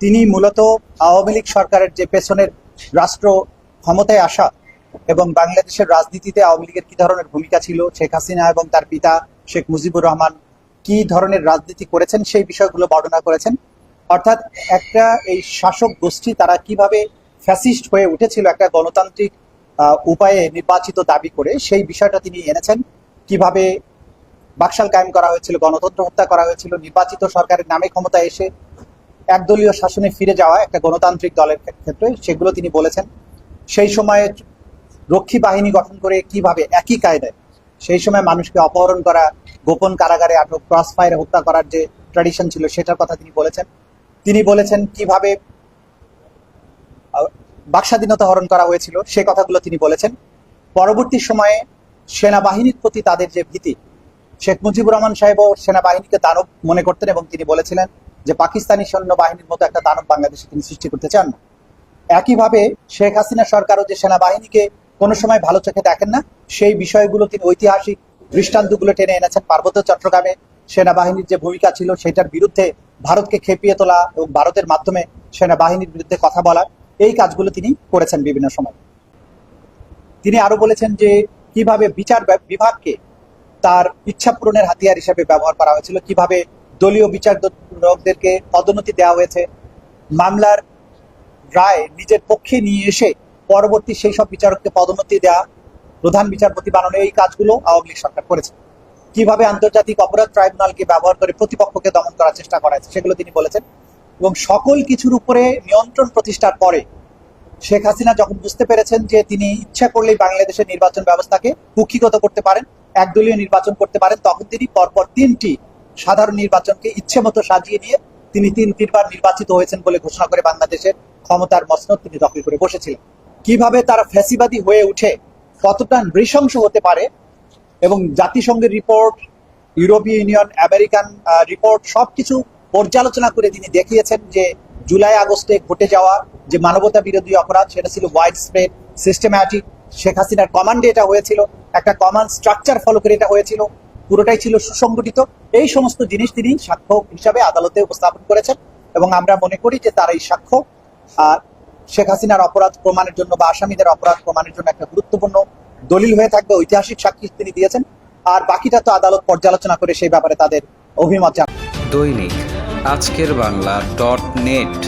তিনি মূলত আওয়ামী লীগ সরকারের যে পেছনের রাষ্ট্র ক্ষমতায় আসা এবং বাংলাদেশের রাজনীতিতে আওয়ামী লীগের কি ধরনের ভূমিকা ছিল, শেখ হাসিনা এবং তার পিতা শেখ মুজিবুর রহমান কি ধরনের রাজনীতি করেছেন সেই বিষয়গুলো বর্ণনা করেছেন। অর্থাৎ একটা এই শাসক গোষ্ঠী তারা কিভাবে ফ্যাসিস্ট হয়ে উঠেছিল একটা গণতান্ত্রিক উপায়ে নির্বাচিত দাবি করে, সেই বিষয়টা তিনি এনেছেন। কিভাবে বাকশাল কায়েম করা হয়েছিল, গণতন্ত্র হত্যা করা হয়েছিল, নির্বাচিত সরকারের নামে ক্ষমতায় এসে একদলীয় শাসনে ফিরে যাওয়া একটা গণতান্ত্রিক দলের ক্ষেত্রে সেগুলো তিনি বলেছেন। সেই সময়ে রক্ষী বাহিনী গঠন করে কিভাবে একই কায়দায় সেই সময় মানুষকে অপহরণ করা, গোপন কারাগারে আটক, ক্রস ফায়ারে হত্যা করার যে ট্র্যাডিশন ছিল সেটার কথা তিনি বলেছেন। তিনি বলেছেন কিভাবে বাকস্বাধীনতা হরণ করা হয়েছিল, সে কথাগুলো তিনি বলেছেন। পরবর্তী সময়ে সেনাবাহিনীর প্রতি তাদের যে ভীতি, শেখ মুজিবুর রহমান সাহেবও সেনাবাহিনীকে দানব মনে করতেন এবং তিনি বলেছিলেন যে পাকিস্তানি সৈন্যবাহিনীর মতো একটা দানব বাংলাদেশে তিনি সৃষ্টি করতে চান না। একইভাবে শেখ হাসিনা সরকারও যে সেনাবাহিনীকে কোনো সময় ভালো চোখে দেখেন না, সেই বিষয়গুলো তিনি ঐতিহাসিক দৃষ্টান্তগুলো টেনে এনেছেন। পার্বত্য চট্টগ্রামে সেনাবাহিনীর যে ভূমিকা ছিল সেটার বিরুদ্ধে ভারতকে খেপিয়ে তোলা এবং ভারতের মাধ্যমে সেনাবাহিনীর বিরুদ্ধে কথা বলা, এই কাজগুলো তিনি করেছেন বিভিন্ন সময়। তিনি আরো বলেছেন যে কিভাবে বিচার বিভাগকে তার ইচ্ছা পূরণের হাতিয়ার হিসেবে ব্যবহার করা হয়েছিল, কিভাবে দলীয় বিচারকদেরকে পদোন্নতি দেওয়া হয়েছে, মামলার রায় নিজের পক্ষে নিয়ে এসে পরবর্তী সেই সব বিচারককে পদোন্নতি দেওয়া, প্রধান বিচারপতি বানানো, এই কাজগুলো আওয়ামী লীগ সরকার করেছে। কিভাবে আন্তর্জাতিক অপরাধ ট্রাইব্যুনালকে ব্যবহার করে প্রতিপক্ষকে দমন করার চেষ্টা করা হয়েছে সেগুলো তিনি বলেছেন। এবং সকল কিছুর উপরে নিয়ন্ত্রণ প্রতিষ্ঠার পরে শেখ হাসিনা যখন বুঝতে পেরেছেন যে তিনি ইচ্ছা করলেই বাংলাদেশের নির্বাচন ব্যবস্থাকে কুক্ষিগত করতে পারেন, একদলীয় নির্বাচন করতে পারেন, তখন তিনি পরপর 3টি সাধারণ নির্বাচনকে ইচ্ছে মতো সাজিয়ে নিয়ে তিনি 3বার নির্বাচিত হয়েছেন বলে ঘোষণা করে বাংলাদেশের ক্ষমতার মসনদ তিনি দখল করে বসেছিলেন। কিভাবে তারা ফ্যাসিবাদী হয়ে উঠে কতটা নৃশংস হতে পারে এবং জাতিসংঘের রিপোর্ট, ইউরোপীয় ইউনিয়ন, আমেরিকান রিপোর্ট সবকিছু পর্যালোচনা করে তিনি দেখিয়েছেন যে জুলাই আগস্টে ঘটে যাওয়া যে মানবতা বিরোধী অপরাধ সেটা ছিল ওয়াইড স্প্রেড, সিস্টেম্যাটিক। শেখ হাসিনার কমান্ডে এটা হয়েছিল, একটা কমান্ড স্ট্রাকচার ফলো করে এটা হয়েছিল, পুরোটাই ছিল সুসংগঠিত। এই সমস্ত জিনিস তিনি সাক্ষ্য হিসাবে আদালতে উপস্থাপন করেছেন এবং আমরা মনে করি যে তার এই সাক্ষ্য শেখ হাসিনার অপরাধ প্রমাণের জন্য বা আসামিদের অপরাধ প্রমাণের জন্য একটা গুরুত্বপূর্ণ দলিল হয়ে থাকবে, ঐতিহাসিক সাক্ষী তিনি দিয়েছেন। আর বাকিটা তো আদালত পর্যালোচনা করে সেই ব্যাপারে তাদের অভিমত জানাবে। দৈনিক আজকের বাংলা .net